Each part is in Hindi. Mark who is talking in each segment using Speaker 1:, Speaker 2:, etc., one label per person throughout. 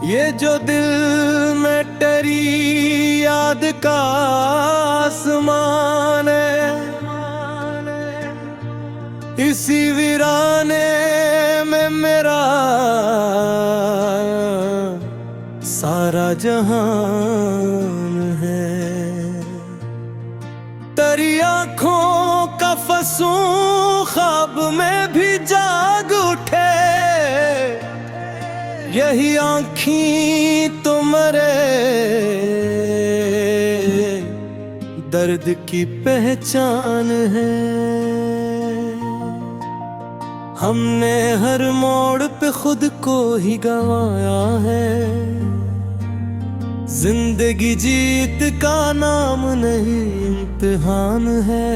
Speaker 1: ये जो दिल में टरी याद का आसमान है, इसी वीराने में मेरा सारा जहान है। तेरी आँखों का फसूं ख्वाब में भी जाग उठे, यही आँखी तो मरे दर्द की पहचान है। हमने हर मोड़ पे खुद को ही गंवाया है, जिंदगी जीत का नाम नहीं इम्तिहान है।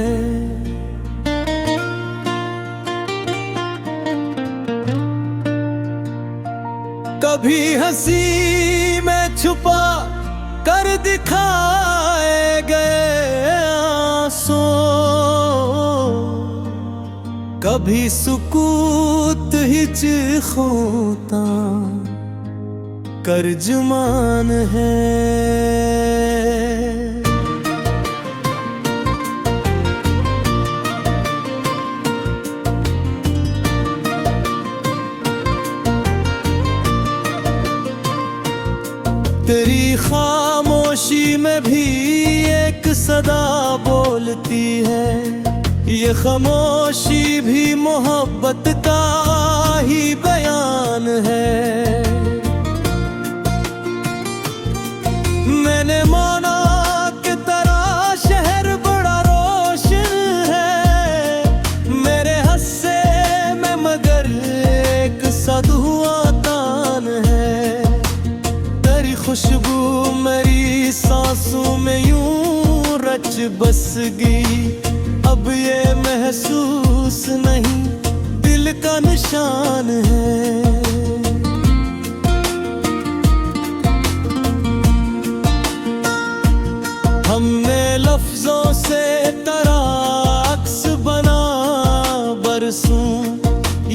Speaker 1: कभी हंसी में छुपा कर दिखाए गए आंसू, कभी सुकूत ही चिखोता कर्जमान है। तेरी खामोशी में भी एक सदा बोलती है, ये खामोशी भी मोहब्बत का ही बयान है। मैंने माना कि तेरा शहर बड़ा रोशन है, मेरे हस्से में मगर एक सा धुआं तान है। तेरी खुशबू मेरी सांसों में यूं रच बस गई, अब ये महसूस नहीं दिल का निशान है। हमने लफ्जों से तेरा अक्स बना बरसों,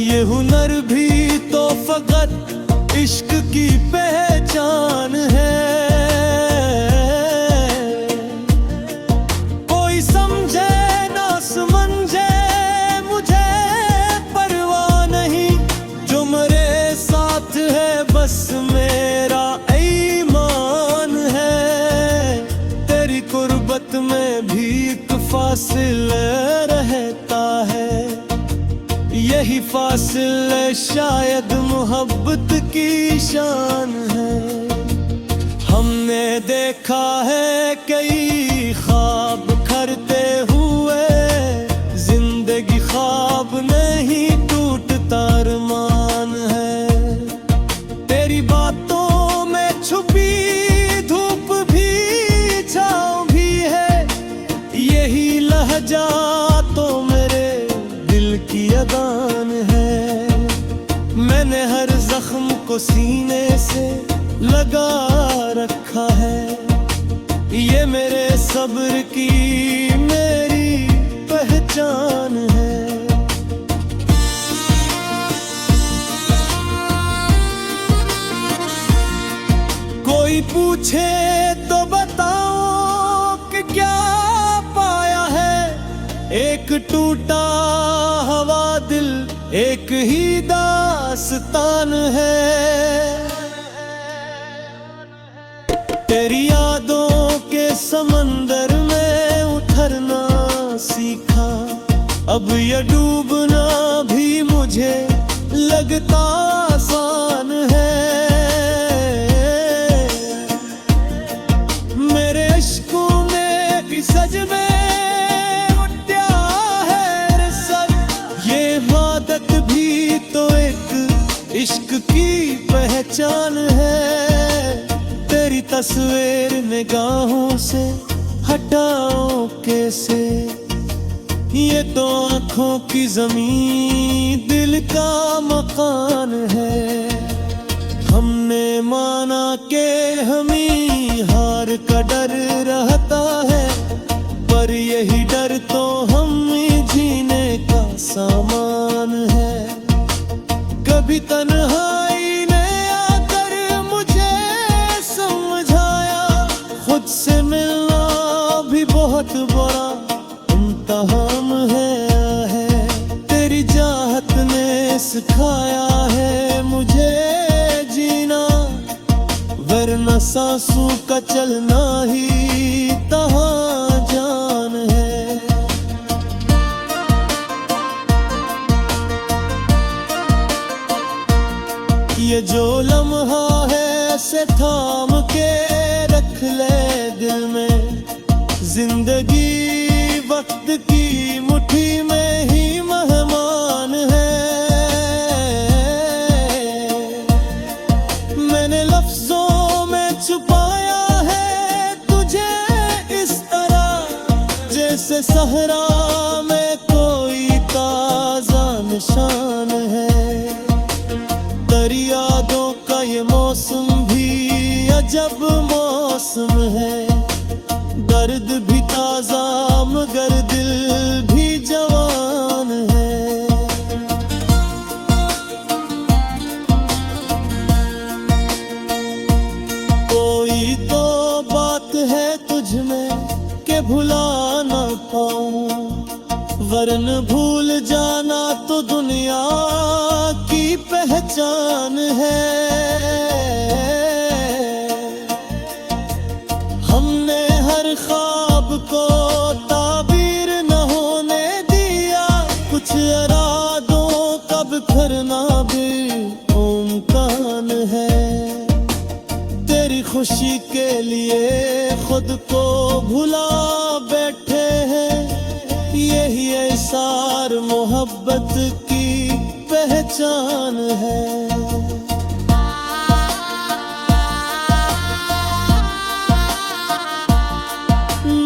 Speaker 1: ये हुनर भी तो फकत इश्क की पहचान है। कोई समझे ना समझे मुझे परवाह नहीं, जो मेरे साथ है बस मेरा ईमान है। तेरी कुर्बत में भी एक फासिला रहता है, यही फासिले शायद मोहब्बत की शान है। हमने देखा है कई ख्वाब खरते हुए, जिंदगी ख्वाब नहीं टूटता अरमान है। तेरी बातों में छुपी धूप भी छाँव भी है, यही लहजा तो मेरे दिल की अदान है। मैंने हर जख्म को सीने से लगा रखा है, ये मेरे सब्र की मेरी पहचान है। कोई पूछे तो बताओ कि क्या पाया है, एक टूटा हवा दिल एक ही दास्तान है। तेरी यादों के समंदर में उतरना सीखा, अब ये डूबना भी मुझे लगता आसान है। मेरे इश्कों में भी सजमे उठा है सर, ये वादत भी तो एक इश्क की पहचान है। तेरी तस्वीर निगाहों से हटाओ कैसे, ये तो आँखों की जमीन दिल का मकान है। हम हमने माना के हमें हार का डर रहता है, पर यही डर तो हमें जीने का सामान है। कभी तन्हाई ने आकर मुझे समझाया, खुद से मिलना भी बहुत बड़ा इम्तिहान है। तेरी चाहत ने सिखाया है मुझे जीना, वरना सांसों का चलना ही तहाँ जान है। ये जो लम्हा है ऐसे थाम के रख ले दिल में, जिंदगी वक्त की मुट्ठी में ही मेहमान है। मैंने लफ्जों में छुपाया है तुझे इस तरह, जैसे सहरा में कोई ताजा निशान है। यादों का ये मौसम भी अजब मौसम है, दर्द भी ताजा मगर दिल भी जवान है। कोई तो बात है तुझ में के भुला ना पाऊं, वरन भूल जाना तो दुनिया की पहचान है। हमने हर ख्वाब को ताबीर न होने दिया, कुछ इरादों का बिखरना भी मुमकिन है। तेरी खुशी के लिए खुद को भुला बैठे हैं, यही एहसार मोहब्बत की पहचान है।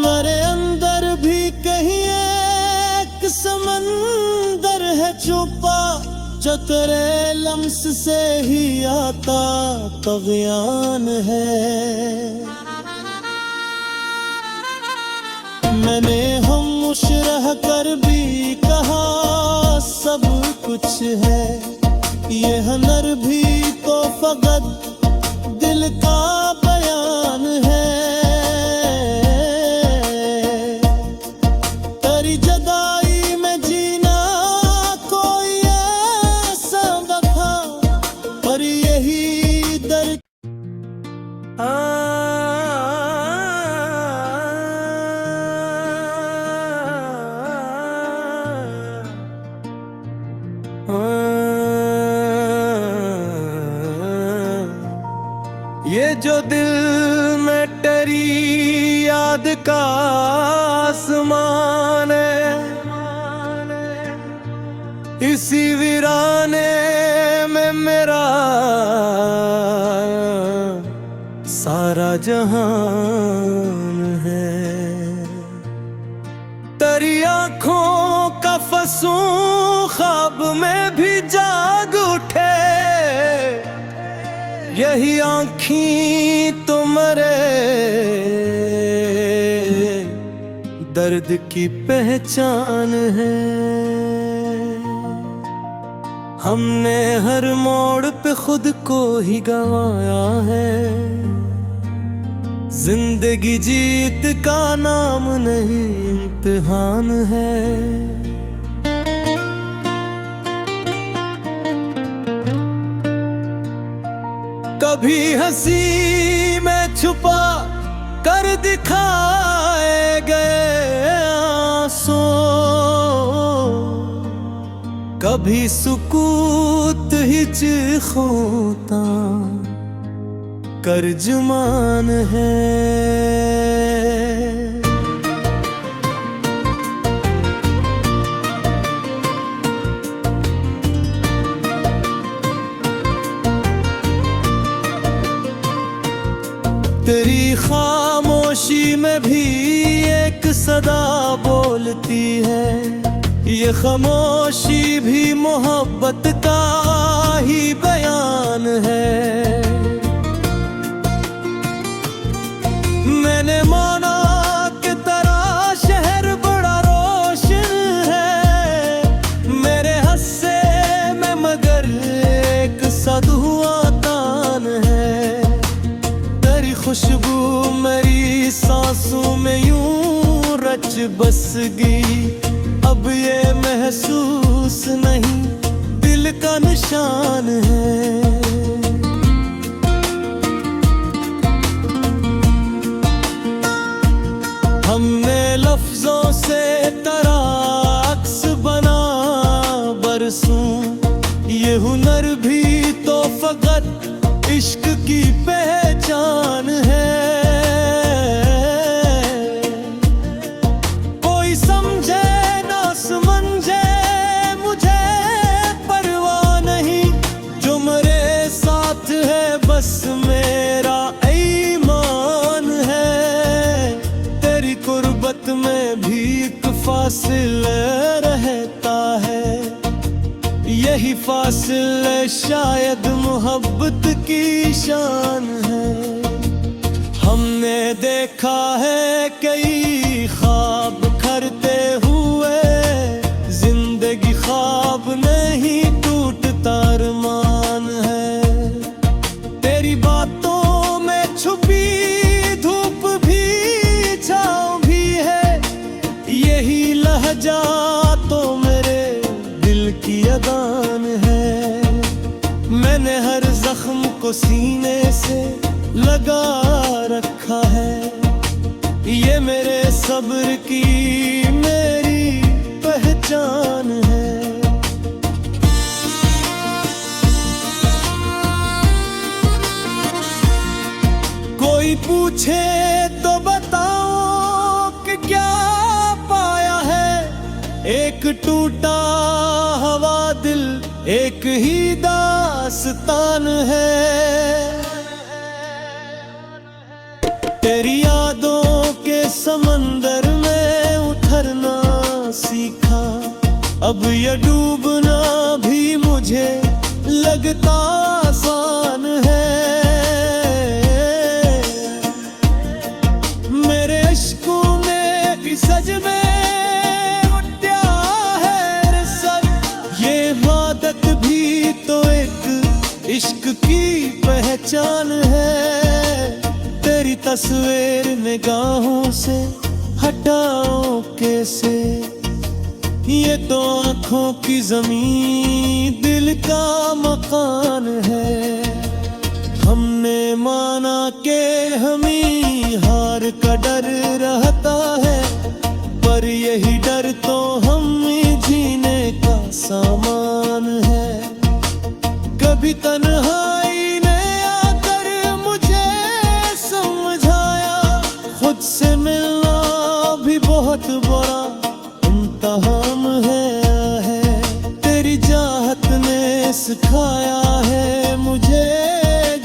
Speaker 1: मेरे अंदर भी कहीं एक समंदर है छुपा, जो तेरे लम्स से ही आता तग़यान है। मैंने खामोश रह कर भी कहा सब कुछ है, ये हुनर भी तो फकत दिल का बयान है। तेरी जुदाई में जीना कोई ऐसा वफा, पर यही दर्द ये जो दिल में तेरी याद का आसमान है, इसी वीराने में मेरा सारा जहान है। तेरी आँखों का फसूं ख्वाब में भी जाग उठे, यही आँखीं तुम्हारे दर्द की पहचान है। हमने हर मोड़ पे खुद को ही गंवाया है, जिंदगी जीत का नाम नहीं इम्तिहान है। कभी हंसी में छुपा कर दिखाए गए आंसू, कभी सुकूत ही चिखोता कर्जमान है। तेरी खामोशी में भी एक सदा बोलती है, ये खामोशी भी मोहब्बत का ही बयान है। खुशबू मेरी सांसों में यूं रच बस गई। अब ये महसूस नहीं दिल का निशान है। हमने लफ्जों से तराक्स बना बरसों, ये हुनर भी तो फकत इश्क की पहचान है। कोई समझे ना समझे मुझे परवाह नहीं, जो मेरे साथ है बस मेरा ईमान है। तेरी कुर्बत में भी एक फासिला रहता है, यही फासिले शायद मोहब्बत की शान है। हमने देखा है कई ख्वाब करते हुए, जिंदगी ख्वाब नहीं टूटता अरमान है। तेरी बातों में छुपी धूप भी छाँव भी है, यही लहजा तो मेरे दिल की अदान है। मैंने हर जख्म को सीने से लगा रखा है, ये मेरे सब्र की मेरी पहचान है। कोई पूछे तो बताओ कि क्या पाया है, एक टूटा हवा दिल एक ही दास्तान है। तेरी यादों के समंदर में उतरना सीखा, अब ये डूबना भी मुझे लगता आसान है। मेरे इश्कों में भी सज में उठा है सर, ये वादत भी तो एक इश्क की पहचान है। तेरी तस्वीर निगाहों से हटाओ कैसे, ये तो आँखों की ज़मीं दिल का मकान है। हमने माना के हमें हार का डर रहता है, पर यही डर तो हमें जीने का सामान है। कभी तन्हाई ने आकर मुझे समझाया, खुद से मिलना भी बहुत बड़ा इम्तिहान है। तेरी चाहत ने सिखाया है मुझे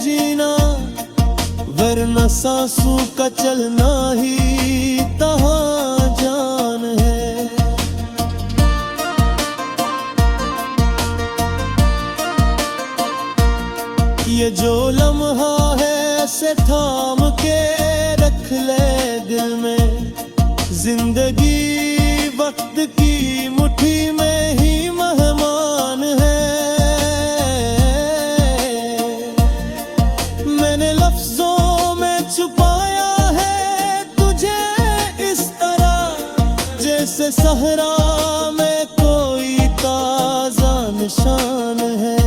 Speaker 1: जीना, वरना सांसों का चलना ही तहाँ जान है। ये जो लम्हा है ऐसे थाम के रख ले दिल में, जिंदगी वक्त की मुट्ठी में ही मेहमान है। मैंने लफ्जों में छुपाया है तुझे इस तरह, जैसे सहरा में कोई ताजा निशान है।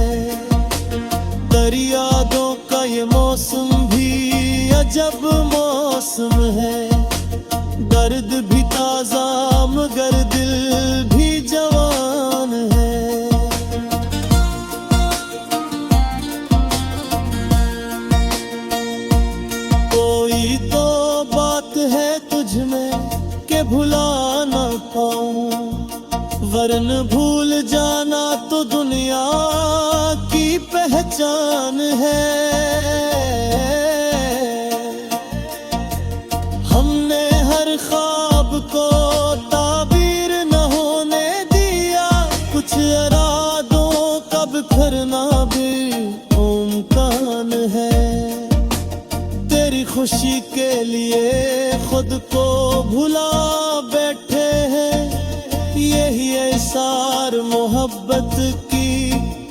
Speaker 1: यादों का ये मौसम भी अजब मौसम है, दर्द भी ताजा मगर दिल भी जवान है। कोई तो बात है तुझ में के भुला ना पाऊं, वरन भूल जाना तो दुनिया की पहचान है। हमने हर ख्वाब को ताबीर न होने दिया, कुछ इरादों का बिखरना भी मुमकिन है। तेरी खुशी के लिए खुद को भुला बैठे हैं, यही एहसार मोहब्बत की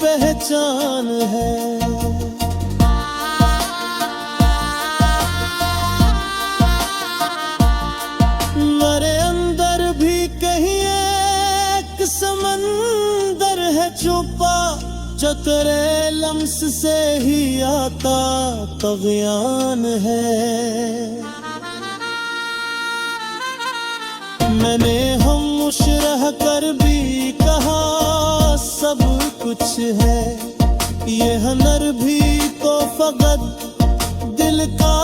Speaker 1: पहचान है। जो तेरे लम्स से ही आता तग़यान है। मैंने खामोश रह कर भी कहा सब कुछ है, ये हुनर भी तो फकत दिल का